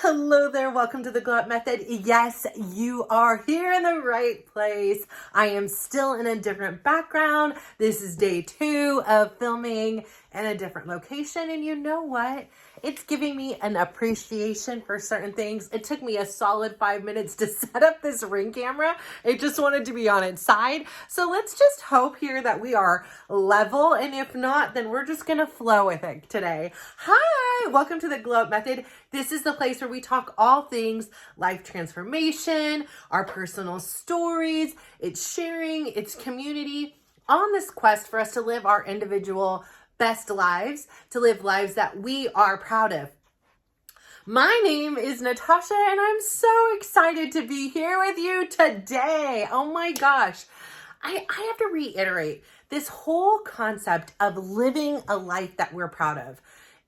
Hello there, welcome to the Glow Up Method. Yes, you are here in the right place. I am still in a different background. This is day 2 of filming in a different location, and you know what? It's giving me an appreciation for certain things. It took me a solid 5 minutes to set up this Ring camera. It just wanted to be on its side. So let's just hope here that we are level, and if not, then we're just gonna flow with it today. Hi, welcome to the Glow Up Method. This is the place where we talk all things life transformation, our personal stories, it's sharing, it's community, on this quest for us to live our individual best lives, to live lives that we are proud of. My name is Natasha, and I'm so excited to be here with you today. Oh my gosh. I have to reiterate this whole concept of living a life that we're proud of.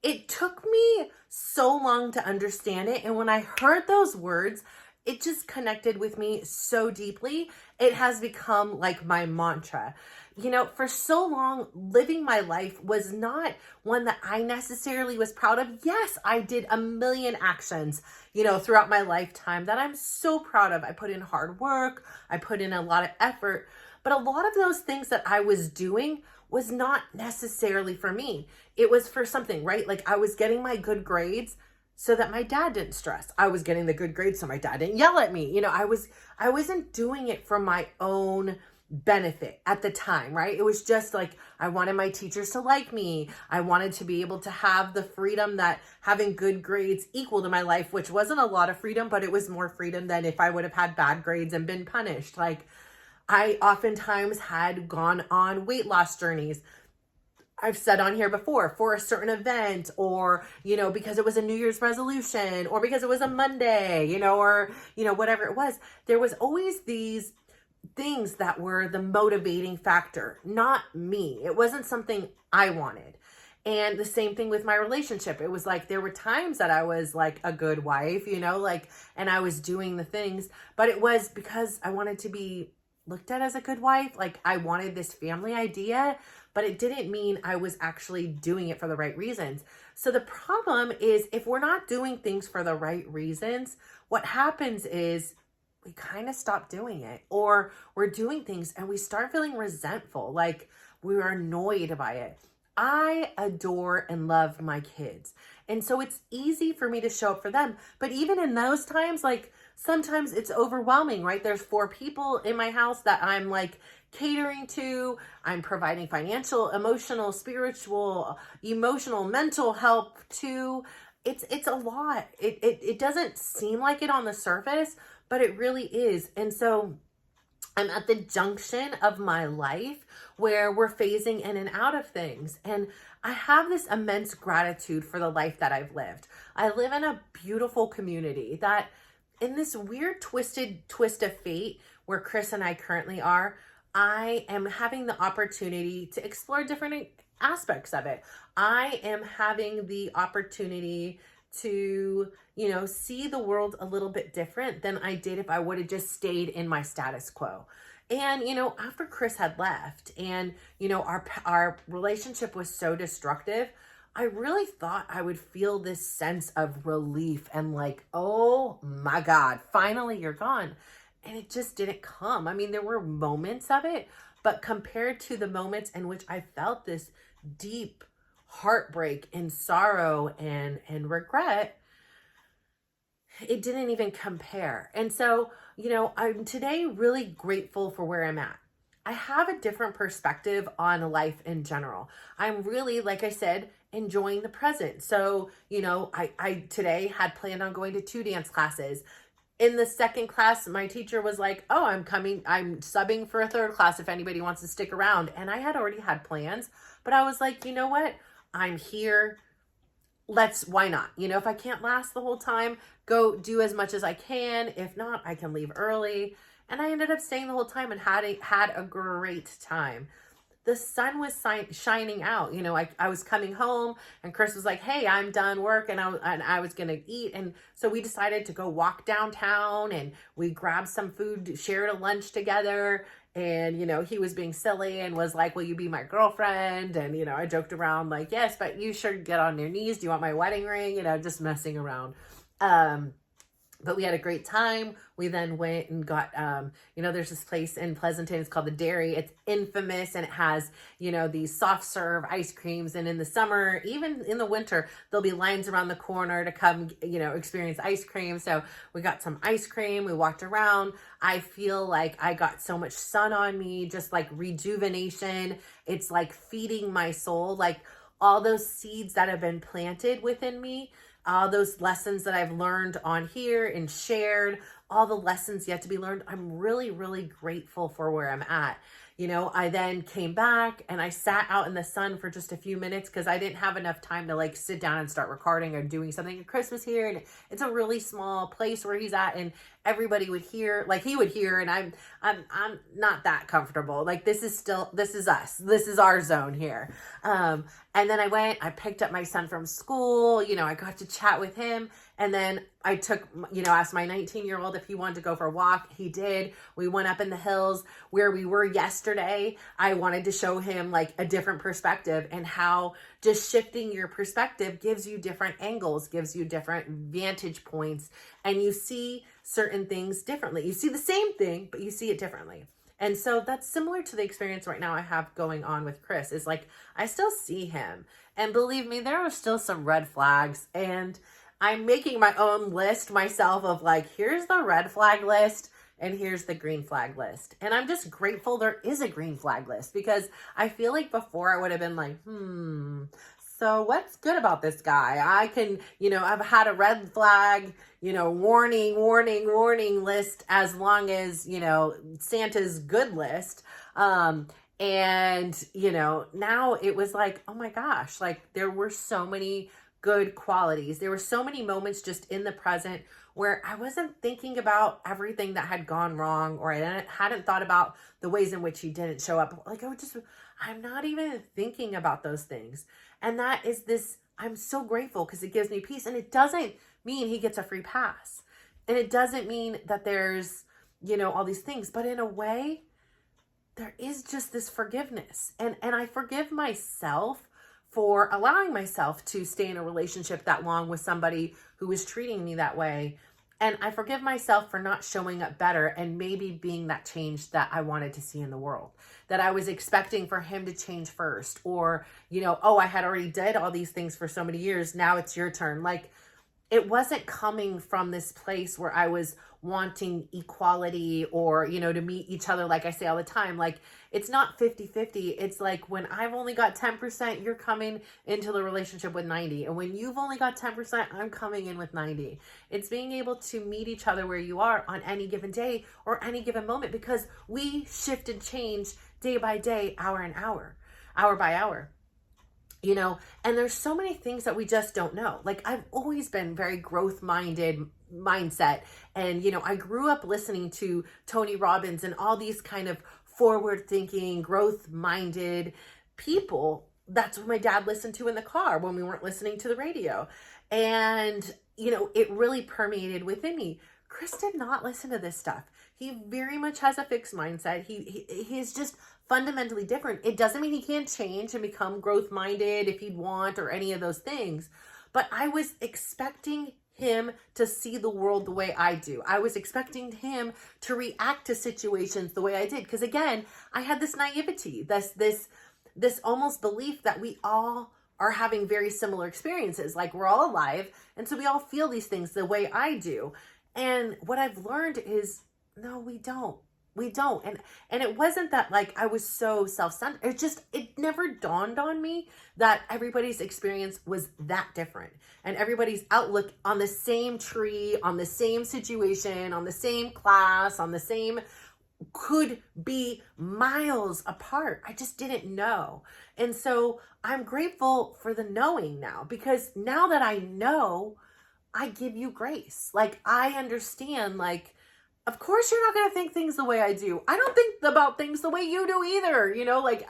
It took me so long to understand it, and when I heard those words, it just connected with me so deeply. It has become like my mantra. You know, for so long, living my life was not one that I necessarily was proud of. Yes, I did a million actions, throughout my lifetime that I'm so proud of. I put in hard work. I put in a lot of effort. But a lot of those things that I was doing was not necessarily for me. It was for something, right? Like I was getting my good grades so that my dad didn't stress. I was getting the good grades so my dad didn't yell at me. I wasn't doing it for my own benefit at the time, right? It was just like, I wanted my teachers to like me. I wanted to be able to have the freedom that having good grades equal to my life, which wasn't a lot of freedom, but it was more freedom than if I would have had bad grades and been punished. Like I oftentimes had gone on weight loss journeys. I've said on here before, for a certain event, or, because it was a New Year's resolution, or because it was a Monday, or, whatever it was. There was always these things that were the motivating factor, not me. It wasn't something I wanted. And the same thing with my relationship. It was like, there were times that I was like a good wife, and I was doing the things, but it was because I wanted to be looked at as a good wife. Like I wanted this family idea, but it didn't mean I was actually doing it for the right reasons. So the problem is if we're not doing things for the right reasons, what happens is we kind of stop doing it, or we're doing things and we start feeling resentful, like we're annoyed by it. I adore and love my kids. And so it's easy for me to show up for them. But even in those times, like sometimes it's overwhelming, right? There's 4 people in my house that I'm like catering to. I'm providing financial, emotional, spiritual, emotional, mental help to. It's a lot. It doesn't seem like it on the surface, but it really is. And so I'm at the junction of my life where we're phasing in and out of things. And I have this immense gratitude for the life that I've lived. I live in a beautiful community that, in this weird twisted twist of fate where Chris and I currently are, I am having the opportunity to explore different aspects of it. I am having the opportunity to, see the world a little bit different than I did if I would have just stayed in my status quo. And, after Chris had left and, our relationship was so destructive, I really thought I would feel this sense of relief and like, oh my God, finally you're gone. And it just didn't come. I mean, there were moments of it, but compared to the moments in which I felt this deep heartbreak and sorrow and regret, it didn't even compare. And so, I'm today really grateful for where I'm at. I have a different perspective on life in general. I'm really, like I said, enjoying the present. So, I today had planned on going to 2 dance classes. In the second class, my teacher was like, oh, I'm subbing for a third class if anybody wants to stick around. And I had already had plans, but I was like, you know what? I'm here. Why not? If I can't last the whole time, go do as much as I can. If not, I can leave early. And I ended up staying the whole time and had a great time. The sun was shining out. I was coming home and Chris was like, hey, I'm done work and I was going to eat. And so we decided to go walk downtown and we grabbed some food, shared a lunch together. And, he was being silly and was like, will you be my girlfriend? And, I joked around like, yes, but you should get on your knees. Do you want my wedding ring? Just messing around. But we had a great time. We then went and got, there's this place in Pleasanton. It's called the Dairy. It's infamous, and it has, these soft serve ice creams. And in the summer, even in the winter, there'll be lines around the corner to come, experience ice cream. So we got some ice cream. We walked around. I feel like I got so much sun on me, just like rejuvenation. It's like feeding my soul, like all those seeds that have been planted within me, all those lessons that I've learned on here and shared, all the lessons yet to be learned. I'm really, really grateful for where I'm at. I then came back and I sat out in the sun for just a few minutes because I didn't have enough time to like sit down and start recording or doing something. Chris was here, and it's a really small place where he's at, and everybody would hear, like he would hear, and I'm not that comfortable. Like this is us. This is our zone here. And then I picked up my son from school, I got to chat with him. And then I took, asked my 19-year-old if he wanted to go for a walk. He did. We went up in the hills where we were yesterday. I wanted to show him like a different perspective, and how just shifting your perspective gives you different angles, gives you different vantage points, and you see certain things differently. You see the same thing, but you see it differently. And so that's similar to the experience right now I have going on with Chris. Is like, I still see him. And believe me, there are still some red flags. And I'm making my own list myself of like, here's the red flag list and here's the green flag list. And I'm just grateful there is a green flag list, because I feel like before I would have been like, so what's good about this guy? I can, I've had a red flag, warning list as long as, Santa's good list. And, now it was like, oh my gosh, like there were so many good qualities. There were so many moments just in the present where I wasn't thinking about everything that had gone wrong, or I hadn't thought about the ways in which he didn't show up. Like I'm not even thinking about those things. And that is I'm so grateful, because it gives me peace. And it doesn't mean he gets a free pass. And it doesn't mean that there's, all these things, but in a way, there is just this forgiveness. And I forgive myself for allowing myself to stay in a relationship that long with somebody who was treating me that way. And I forgive myself for not showing up better and maybe being that change that I wanted to see in the world, that I was expecting for him to change first, or, I had already did all these things for so many years. Now it's your turn. Like, it wasn't coming from this place where I was wanting equality or, to meet each other. Like I say all the time, like it's not 50-50. It's like when I've only got 10%, you're coming into the relationship with 90. And when you've only got 10%, I'm coming in with 90. It's being able to meet each other where you are on any given day or any given moment, because we shift and change day by day, hour by hour. And there's so many things that we just don't know. Like I've always been very growth mindset. And, I grew up listening to Tony Robbins and all these kind of forward thinking, growth minded people. That's what my dad listened to in the car when we weren't listening to the radio. And, it really permeated within me. Chris did not listen to this stuff. He very much has a fixed mindset. He's just fundamentally different. It doesn't mean he can't change and become growth minded if he'd want, or any of those things. But I was expecting him to see the world the way I do. I was expecting him to react to situations the way I did. Because again, I had this naivety, this almost belief that we all are having very similar experiences. Like we're all alive. And so we all feel these things the way I do. And what I've learned is, no, we don't. And it wasn't that like I was so self-centered. It never dawned on me that everybody's experience was that different, and everybody's outlook on the same tree, on the same situation, on the same class, on the same could be miles apart. I just didn't know. And so I'm grateful for the knowing now, because now that I know, I give you grace. Like I understand, like, of course you're not going to think things the way I do. I don't think about things the way you do either. Like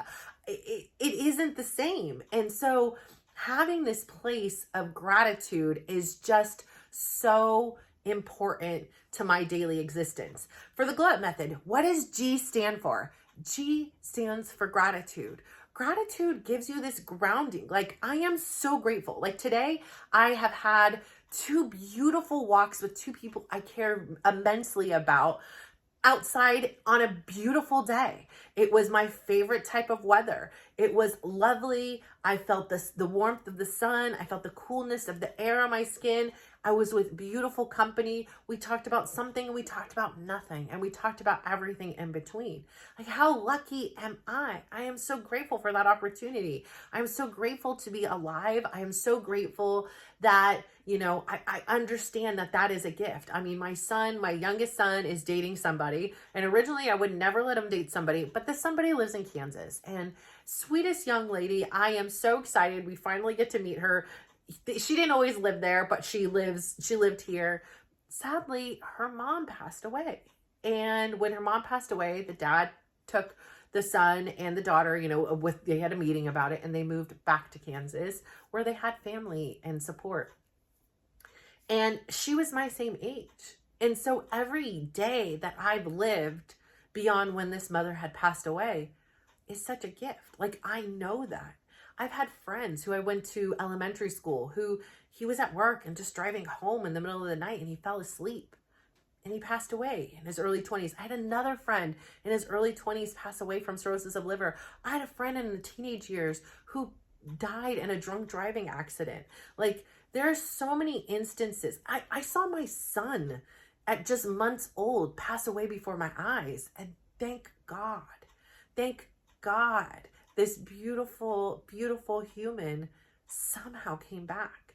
it isn't the same. And so having this place of gratitude is just so important to my daily existence. For the Glow Up Method, what does G stand for? G stands for gratitude. Gratitude gives you this grounding. Like I am so grateful. Like today I have had 2 beautiful walks with 2 people I care immensely about outside on a beautiful day. It was my favorite type of weather. It was lovely. I felt the warmth of the sun. I felt the coolness of the air on my skin. I was with beautiful company. We talked about something, we talked about nothing, and we talked about everything in between. Like, how lucky am I? I am so grateful for that opportunity. I'm so grateful to be alive. I am so grateful that, I understand that that is a gift. I mean, my youngest son is dating somebody, and originally I would never let him date somebody, but this somebody lives in Kansas, and sweetest young lady. I am so excited. We finally get to meet her. She didn't always live there, but she lived here. Sadly, her mom passed away. And when her mom passed away, the dad took the son and the daughter, they had a meeting about it, and they moved back to Kansas where they had family and support. And she was my same age. And so every day that I've lived beyond when this mother had passed away is such a gift. Like, I know that. I've had friends who I went to elementary school who he was at work and just driving home in the middle of the night and he fell asleep and he passed away in his early 20s. I had another friend in his early 20s pass away from cirrhosis of liver. I had a friend in the teenage years who died in a drunk driving accident. Like, there are so many instances. I saw my son at just months old pass away before my eyes, and thank God this beautiful, beautiful human somehow came back.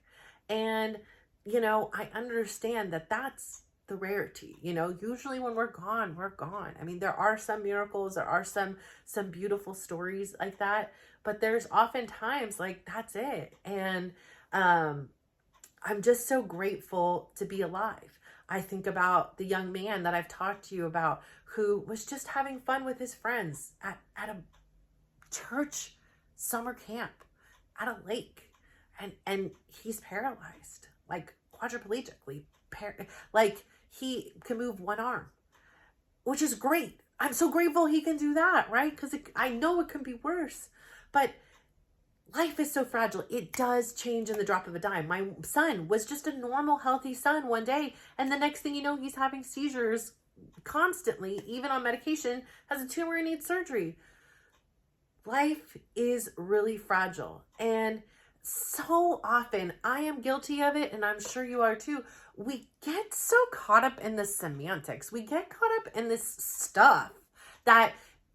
And, I understand that that's the rarity. Usually when we're gone, we're gone. I mean, there are some miracles, there are some beautiful stories like that, but there's often times like that's it. And I'm just so grateful to be alive. I think about the young man that I've talked to you about who was just having fun with his friends at a church summer camp at a lake, and he's paralyzed, like quadriplegically, like he can move one arm, which is great. I'm so grateful he can do that, right? Because I know it can be worse, but life is so fragile. It does change in the drop of a dime. My son was just a normal, healthy son one day, and the next thing you know, he's having seizures constantly, even on medication, has a tumor and needs surgery. Life is really fragile. And so often, I am guilty of it, and I'm sure you are too. We get so caught up in the semantics. We get caught up in this stuff that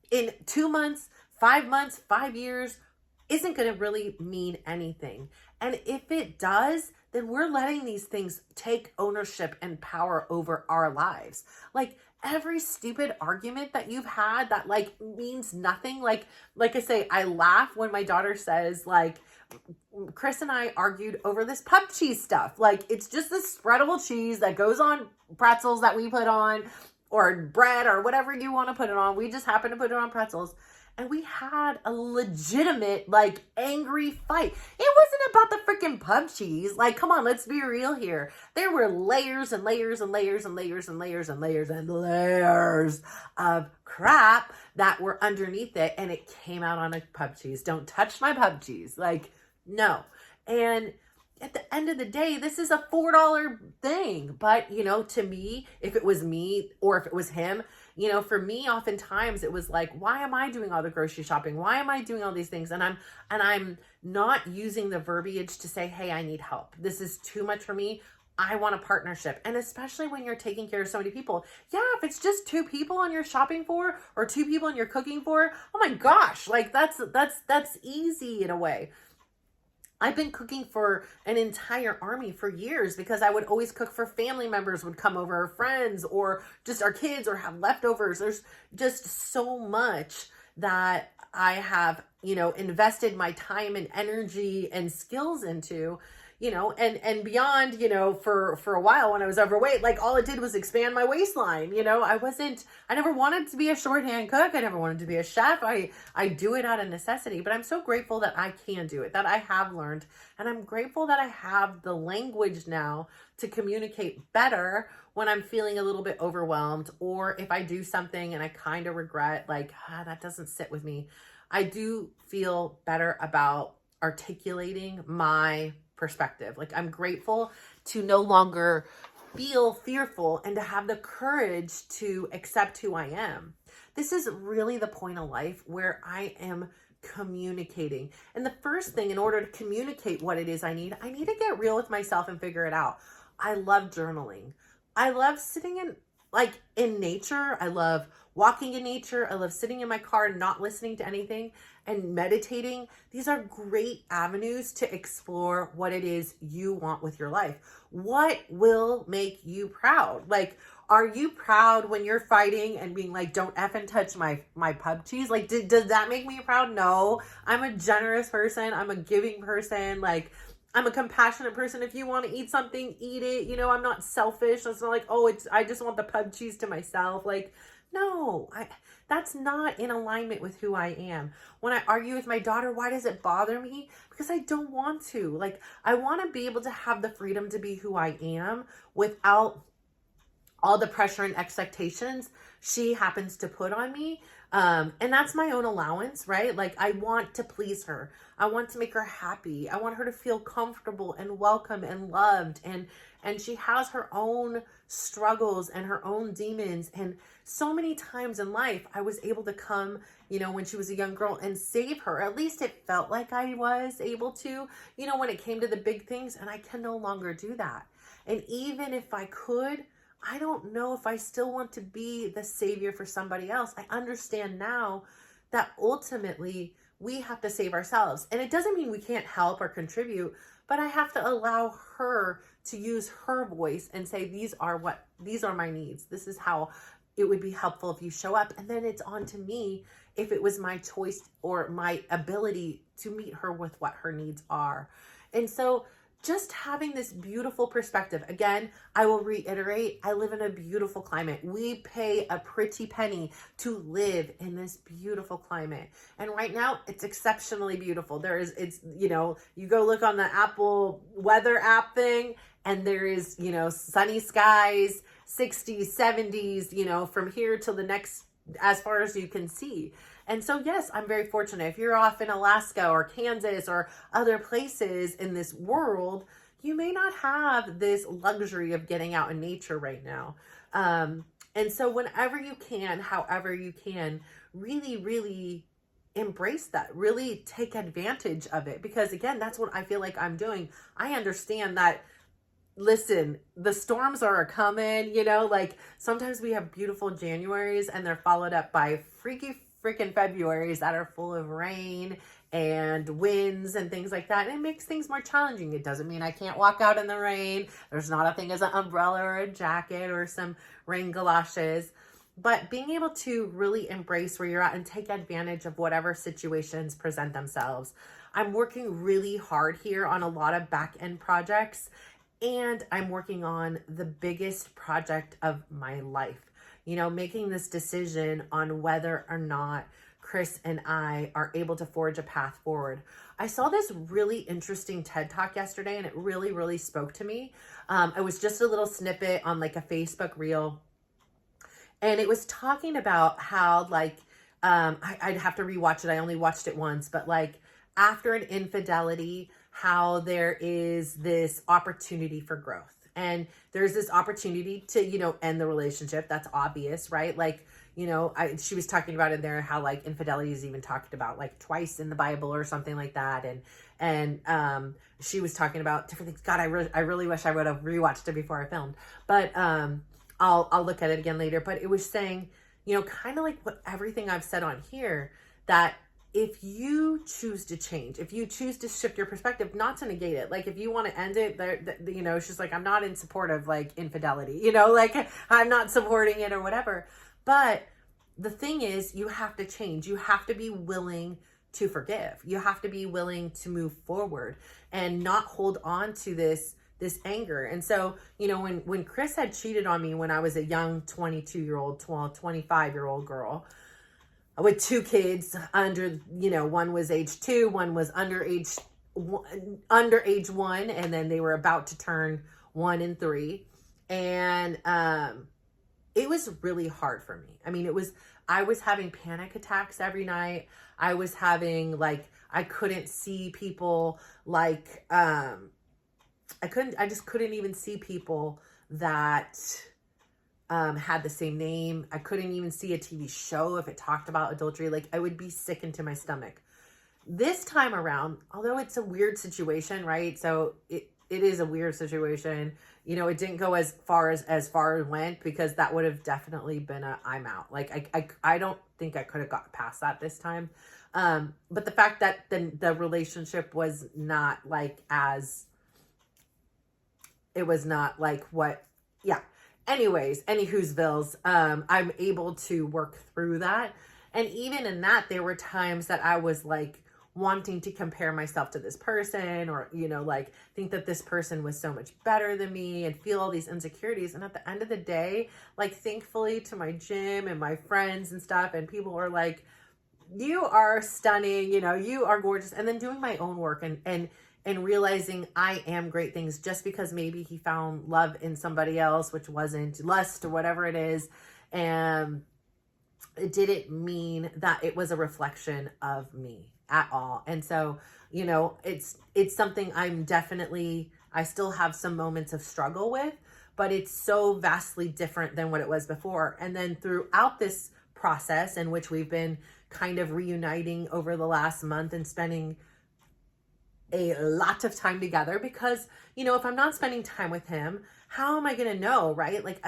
in 2 months, 5 months, 5 years isn't going to really mean anything. And if it does, then we're letting these things take ownership and power over our lives. Like, every stupid argument that you've had that like means nothing. Like I say, I laugh when my daughter says, like, Chris and I argued over this pub cheese stuff. Like, it's just this spreadable cheese that goes on pretzels that we put on, or bread, or whatever you want to put it on. We just happen to put it on pretzels. And we had a legitimate, like, angry fight. It wasn't about the freaking pub cheese. Like, come on, let's be real here. There were layers and layers and layers and layers and layers and layers and layers of crap that were underneath it. And it came out on a pub cheese. Don't touch my pub cheese. Like, no. And at the end of the day, this is a $4 thing. But, to me, if it was me or if it was him, for me, oftentimes it was like, why am I doing all the grocery shopping? Why am I doing all these things? And I'm not using the verbiage to say, hey, I need help. This is too much for me. I want a partnership. And especially when you're taking care of so many people. Yeah, if it's just 2 people and you're shopping for, or 2 people and you're cooking for, oh my gosh, like that's easy in a way. I've been cooking for an entire army for years because I would always cook for family members would come over, friends, or just our kids, or have leftovers. There's just so much that I have, invested my time and energy and skills into, and beyond, for a while when I was overweight, like all it did was expand my waistline. I never wanted to be a shorthand cook. I never wanted to be a chef. I do it out of necessity, but I'm so grateful that I can do it, that I have learned. And I'm grateful that I have the language now to communicate better when I'm feeling a little bit overwhelmed, or if I do something and I kind of regret, like, that doesn't sit with me. I do feel better about articulating my perspective. Like, I'm grateful to no longer feel fearful and to have the courage to accept who I am. This is really the point of life where I am communicating. And the first thing, in order to communicate what it is I need to get real with myself and figure it out. I love journaling. I love sitting in nature. I love walking in nature. I love sitting in my car and not listening to anything and meditating. These are great avenues to explore what it is you want with your life. What will make you proud? Like, are you proud when you're fighting and being like, don't effing touch my pub cheese? Like, does that make me proud? No. I'm a generous person. I'm a giving person. Like, I'm a compassionate person. If you want to eat something, eat it. You know, I'm not selfish. It's not like, oh, I just want the pub cheese to myself. Like, no, that's not in alignment with who I am. When I argue with my daughter, why does it bother me? Because I don't want to. Like, I want to be able to have the freedom to be who I am without all the pressure and expectations she happens to put on me. And that's my own allowance, right? Like, I want to please her. I want to make her happy. I want her to feel comfortable and welcome and loved. And she has her own struggles and her own demons. And so many times in life, I was able to come, when she was a young girl, and save her. At least it felt like I was able to, when it came to the big things. And I can no longer do that. And even if I could, I don't know if I still want to be the savior for somebody else. I understand now that ultimately we have to save ourselves. And it doesn't mean we can't help or contribute, but I have to allow her to use her voice and say, these are my needs. This is how it would be helpful if you show up. And then it's on to me if it was my choice or my ability to meet her with what her needs are. And so just having this beautiful perspective. Again, I will reiterate, I live in a beautiful climate. We pay a pretty penny to live in this beautiful climate. And right now it's exceptionally beautiful. You go look on the Apple weather app thing and there is, sunny skies, 60s, 70s, from here till the next, as far as you can see. And so, yes, I'm very fortunate. If you're off in Alaska or Kansas or other places in this world, you may not have this luxury of getting out in nature right now. And so whenever you can, however you can, really, really embrace that, really take advantage of it. Because again, that's what I feel like I'm doing. I understand that, listen, the storms are coming, like sometimes we have beautiful Januaries and they're followed up by freaking Februaries that are full of rain and winds and things like that. And it makes things more challenging. It doesn't mean I can't walk out in the rain. There's not a thing as an umbrella or a jacket or some rain galoshes. But being able to really embrace where you're at and take advantage of whatever situations present themselves. I'm working really hard here on a lot of back-end projects, and I'm working on the biggest project of my life. Making this decision on whether or not Chris and I are able to forge a path forward. I saw this really interesting TED Talk yesterday, and it really, really spoke to me. It was just a little snippet on like a Facebook reel, and it was talking about how I'd have to rewatch it. I only watched it once, but after an infidelity, how there is this opportunity for growth. And there's this opportunity to, end the relationship. That's obvious, right? She was talking about in there how infidelity is even talked about twice in the Bible or something like that. And she was talking about different things. God, I really wish I would have rewatched it before I filmed, but I'll look at it again later. But it was saying, kind of like what everything I've said on here, that if you choose to change, if you choose to shift your perspective, not to negate it, if you want to end it, she's like, I'm not in support of infidelity, I'm not supporting it or whatever. But the thing is, you have to change. You have to be willing to forgive. You have to be willing to move forward and not hold on to this anger. And so, when Chris had cheated on me when I was a young 25-year-old girl, with two kids under, one was age 2, one was under age 1, and then they were about to turn 1 and 3. And it was really hard for me. I mean, I was having panic attacks every night. I was having I couldn't see people I just couldn't even see people that had the same name. I couldn't even see a TV show if it talked about adultery. Like, I would be sick into my stomach. This time around, although it's a weird situation, right? So it is a weird situation. You know, it didn't go as far as it went, because that would have definitely been a I'm out. Like, I don't think I could have got past that this time. But the fact that the relationship was not like as, it was not like what, yeah. Anyways, anywho'svilles, I'm able to work through that. And even in that, there were times that I was like wanting to compare myself to this person, or, you know, like think that this person was so much better than me and feel all these insecurities. And at the end of the day, like, thankfully to my gym and my friends and stuff, and people are like, you are stunning, you know, you are gorgeous. And then doing my own work and realizing I am great things, just because maybe he found love in somebody else, which wasn't lust or whatever it is. And it didn't mean that it was a reflection of me at all. And so, you know, it's something I still have some moments of struggle with, but it's so vastly different than what it was before. And then throughout this process, in which we've been kind of reuniting over the last month and spending a lot of time together, because, you know, if I'm not spending time with him, how am I going to know, right? Like,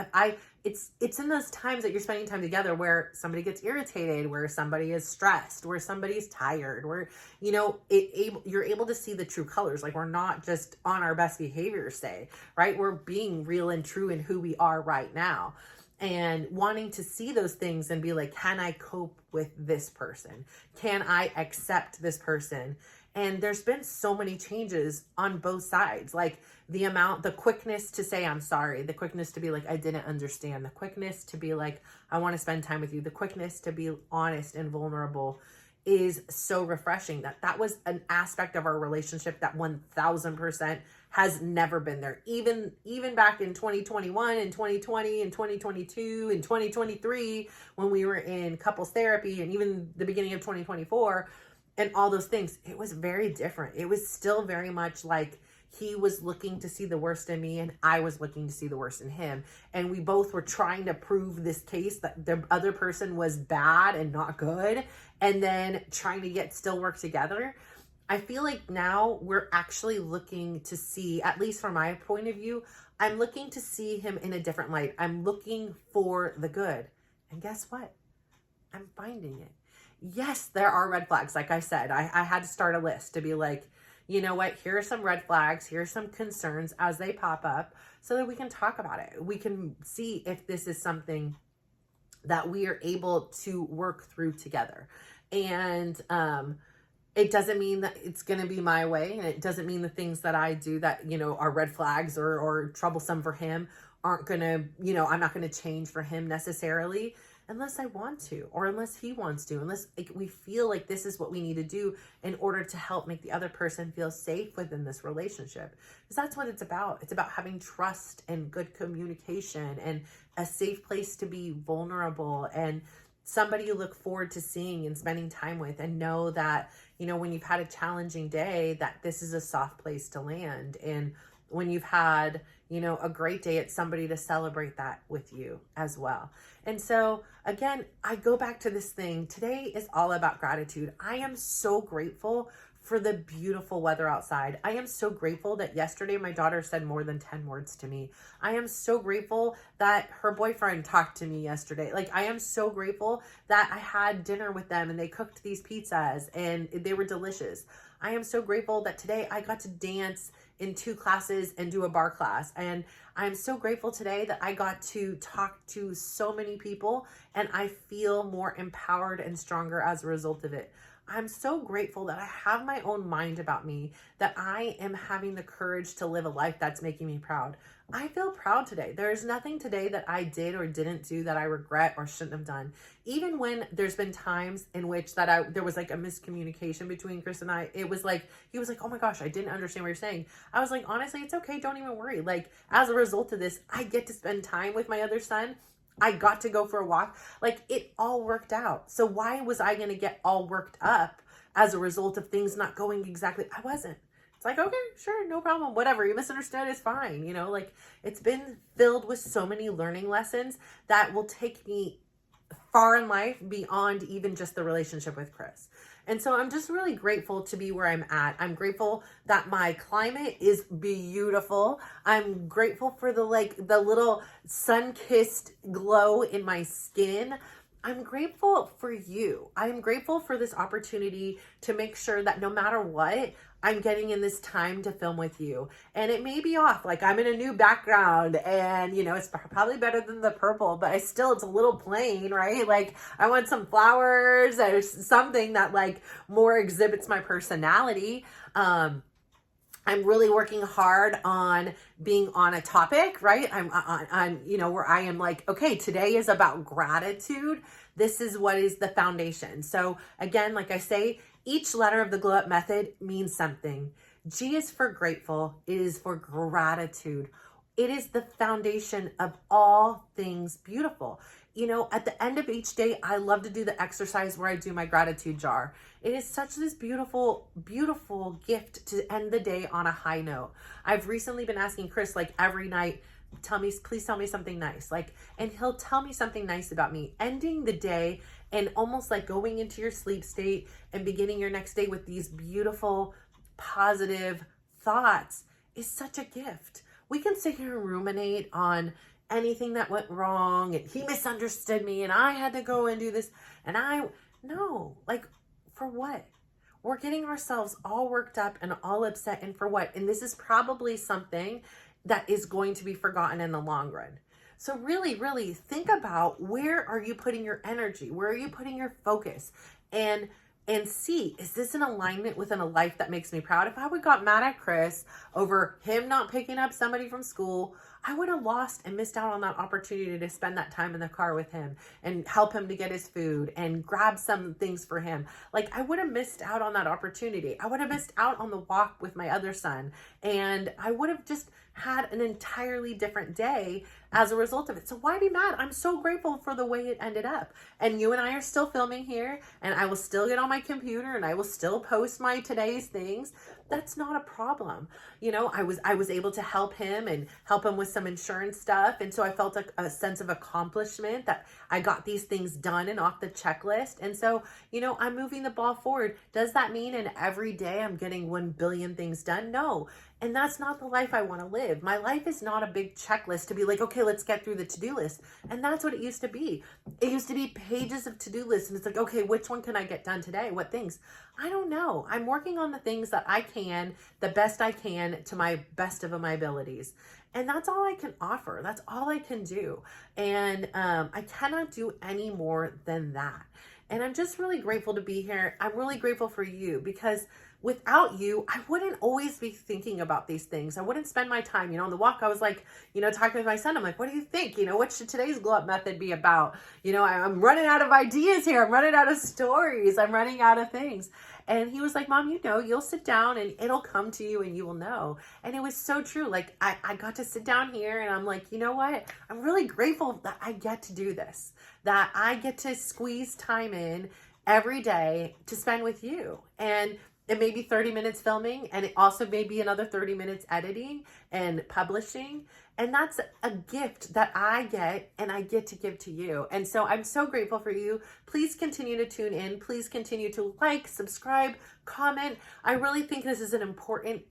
it's in those times that you're spending time together where somebody gets irritated, where somebody is stressed, where somebody's tired, where, you know, you're able to see the true colors. Like, we're not just on our best behavior say, right? We're being real and true in who we are right now, and wanting to see those things and be like, can I cope with this person? Can I accept this person? And there's been so many changes on both sides. Like, the quickness to say, I'm sorry, the quickness to be like, I didn't understand, the quickness to be like, I want to spend time with you, the quickness to be honest and vulnerable is so refreshing. That was an aspect of our relationship that 1000% has never been there. Even back in 2021 and 2020 and 2022 and 2023, when we were in couples therapy, and even the beginning of 2024, and all those things, it was very different. It was still very much like he was looking to see the worst in me, and I was looking to see the worst in him. And we both were trying to prove this case that the other person was bad and not good, and then trying to still work together. I feel like now we're actually looking to see, at least from my point of view, I'm looking to see him in a different light. I'm looking for the good. And guess what? I'm finding it. Yes, there are red flags. Like I said, I had to start a list to be like, you know what, here are some red flags, here are some concerns as they pop up, so that we can talk about it. We can see if this is something that we are able to work through together. And it doesn't mean that it's going to be my way. And it doesn't mean the things that I do that, you know, are red flags or troublesome for him aren't going to, you know, I'm not going to change for him necessarily, unless I want to, or unless he wants to, unless we feel like this is what we need to do in order to help make the other person feel safe within this relationship. Because that's what it's about. It's about having trust and good communication and a safe place to be vulnerable, and somebody you look forward to seeing and spending time with, and know that, you know, when you've had a challenging day, that this is a soft place to land. And when you've had, you know, a great day, it's somebody to celebrate that with you as well. And so again, I go back to this thing. Today is all about gratitude. I am so grateful for the beautiful weather outside. I am so grateful that yesterday my daughter said more than 10 words to me. I am so grateful that her boyfriend talked to me yesterday. Like, I am so grateful that I had dinner with them and they cooked these pizzas and they were delicious. I am so grateful that today I got to dance in 2 classes and do a bar class. And I'm so grateful today that I got to talk to so many people, and I feel more empowered and stronger as a result of it. I'm so grateful that I have my own mind about me, that I am having the courage to live a life that's making me proud. I feel proud today. There's nothing today that I did or didn't do that I regret or shouldn't have done. Even when there's been times in which there was like a miscommunication between Chris and I, it was like, he was like, oh my gosh, I didn't understand what you're saying. I was like, honestly, it's okay. Don't even worry. Like, as a result of this, I get to spend time with my other son. I got to go for a walk. Like, it all worked out. So why was I going to get all worked up as a result of things not going exactly? I wasn't. It's like, okay, sure, no problem, whatever. You misunderstood, it's fine. You know, like it's been filled with so many learning lessons that will take me far in life beyond even just the relationship with Chris. And so I'm just really grateful to be where I'm at. I'm grateful that my climate is beautiful. I'm grateful for the little sun-kissed glow in my skin. I'm grateful for you. I'm grateful for this opportunity to make sure that no matter what, I'm getting in this time to film with you. And it may be off, like I'm in a new background and, you know, it's probably better than the purple, but it's a little plain, right? Like I want some flowers or something that like more exhibits my personality. I'm really working hard on being on a topic, right? I'm on, you know, where I am like, okay, today is about gratitude. This is what is the foundation. So again, like I say, each letter of the Glow Up Method means something. G is for grateful. It is for gratitude. It is the foundation of all things beautiful. You know, at the end of each day, I love to do the exercise where I do my gratitude jar. It is such this beautiful, beautiful gift to end the day on a high note. I've recently been asking Chris, like every night, please tell me something nice. Like, and he'll tell me something nice about me. Ending the day and almost like going into your sleep state and beginning your next day with these beautiful, positive thoughts is such a gift. We can sit here and ruminate on anything that went wrong and he misunderstood me and I had to go and do this and no, like for what? We're getting ourselves all worked up and all upset, and for what? And this is probably something that is going to be forgotten in the long run. So really, really think about, where are you putting your energy? Where are you putting your focus? And see, is this in alignment within a life that makes me proud? If I would got mad at Chris over him not picking up somebody from school, I would have lost and missed out on that opportunity to spend that time in the car with him and help him to get his food and grab some things for him. Like I would have missed out on that opportunity. I would have missed out on the walk with my other son, and I would have just had an entirely different day as a result of it. So why be mad? I'm so grateful for the way it ended up. And you and I are still filming here, and I will still get on my computer and I will still post my today's things. That's not a problem. You know, I was able to help him and help him with some insurance stuff. And so I felt a sense of accomplishment that I got these things done and off the checklist. And so, you know, I'm moving the ball forward. Does that mean in every day I'm getting 1 billion things done? No. And that's not the life I want to live. My life is not a big checklist to be like, okay, let's get through the to-do list. And that's what it used to be. It used to be pages of to-do lists. And it's like, okay, which one can I get done today? What things? I don't know. I'm working on the things that I can, the best I can, to my best of my abilities. And that's all I can offer. That's all I can do. And I cannot do any more than that. And I'm just really grateful to be here. I'm really grateful for you, because without you, I wouldn't always be thinking about these things. I wouldn't spend my time, you know, on the walk. I was like, you know, talking with my son. I'm like, what do you think? You know, what should today's Glow Up Method be about? You know, I'm running out of ideas here. I'm running out of stories. I'm running out of things. And he was like, Mom, you know, you'll sit down and it'll come to you and you will know. And it was so true. Like I got to sit down here and I'm like, you know what? I'm really grateful that I get to do this, that I get to squeeze time in every day to spend with you. And it may be 30 minutes filming, and it also may be another 30 minutes editing and publishing. And that's a gift that I get, and I get to give to you. And so I'm so grateful for you. Please continue to tune in. Please continue to like, subscribe, comment. I really think this is an important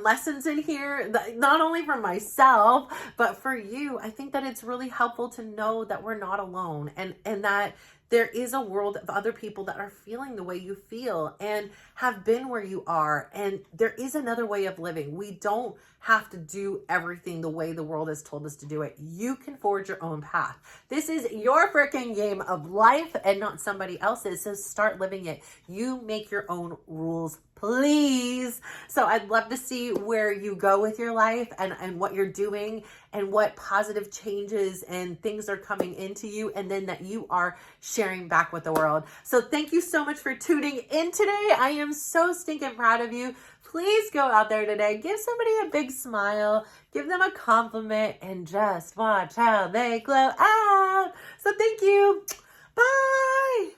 lessons in here, not only for myself, but for you. I think that it's really helpful to know that we're not alone, and that there is a world of other people that are feeling the way you feel and have been where you are. And there is another way of living. We don't have to do everything the way the world has told us to do it. You can forge your own path. This is your freaking game of life and not somebody else's. So start living it. You make your own rules, please. So I'd love to see where you go with your life and what you're doing and what positive changes and things are coming into you, and then that you are sharing back with the world. So thank you so much for tuning in today. I am so stinking proud of you. Please go out there today, give somebody a big smile, give them a compliment, and just watch how they glow out. So thank you. Bye.